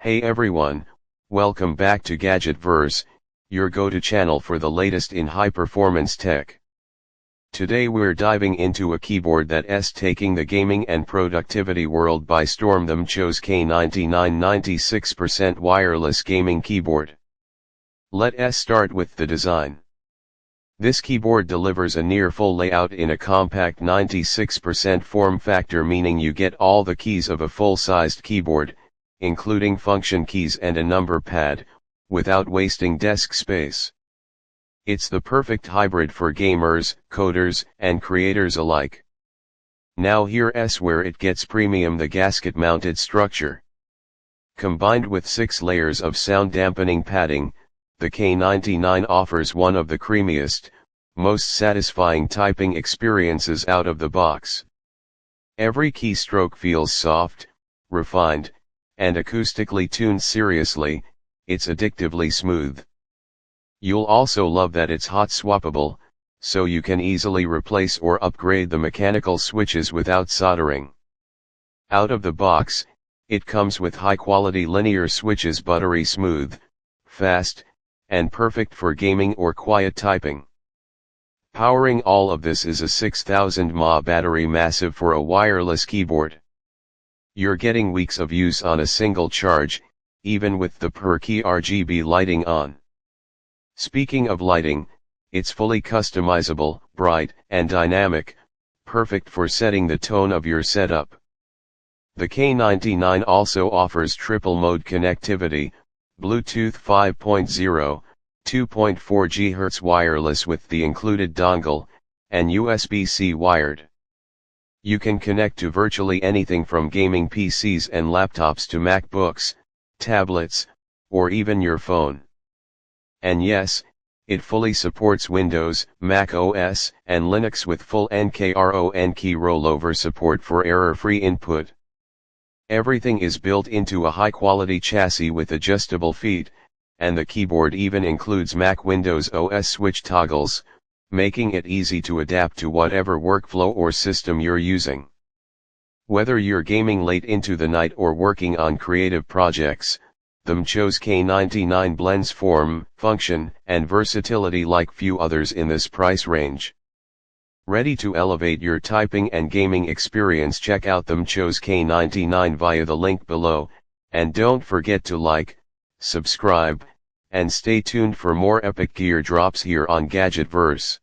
Hey everyone, welcome back to Gadgetverse, your go-to channel for the latest in high-performance tech. Today we're diving into a keyboard that's taking the gaming and productivity world by storm, the MCHOSE K99 96% wireless gaming keyboard. Let's start with the design. This keyboard delivers a near-full layout in a compact 96% form factor, meaning you get all the keys of a full-sized keyboard, including function keys and a number pad, without wasting desk space. It's the perfect hybrid for gamers, coders, and creators alike. Now here's where it gets premium: the gasket-mounted structure. Combined with 6 layers of sound-dampening padding, the K99 offers one of the creamiest, most satisfying typing experiences out of the box. Every keystroke feels soft, refined, and acoustically tuned. Seriously, it's addictively smooth. You'll also love that it's hot-swappable, so you can easily replace or upgrade the mechanical switches without soldering. Out of the box, it comes with high-quality linear switches, buttery smooth, fast, and perfect for gaming or quiet typing. Powering all of this is a 6000 mAh battery, massive for a wireless keyboard. You're getting weeks of use on a single charge, even with the per-key RGB lighting on. Speaking of lighting, it's fully customizable, bright, and dynamic, perfect for setting the tone of your setup. The K99 also offers triple mode connectivity: Bluetooth 5.0, 2.4 GHz wireless with the included dongle, and USB-C wired. You can connect to virtually anything from gaming PCs and laptops to MacBooks, tablets, or even your phone. And yes, it fully supports Windows, Mac OS, and Linux with full N-Key Rollover support for error-free input. Everything is built into a high-quality chassis with adjustable feet, and the keyboard even includes Mac Windows OS switch toggles, making it easy to adapt to whatever workflow or system you're using. Whether you're gaming late into the night or working on creative projects, the MCHOSE K99 blends form, function, and versatility like few others in this price range. Ready to elevate your typing and gaming experience? Check out the MCHOSE K99 via the link below, and don't forget to like, subscribe, and stay tuned for more epic gear drops here on Gadgetverse.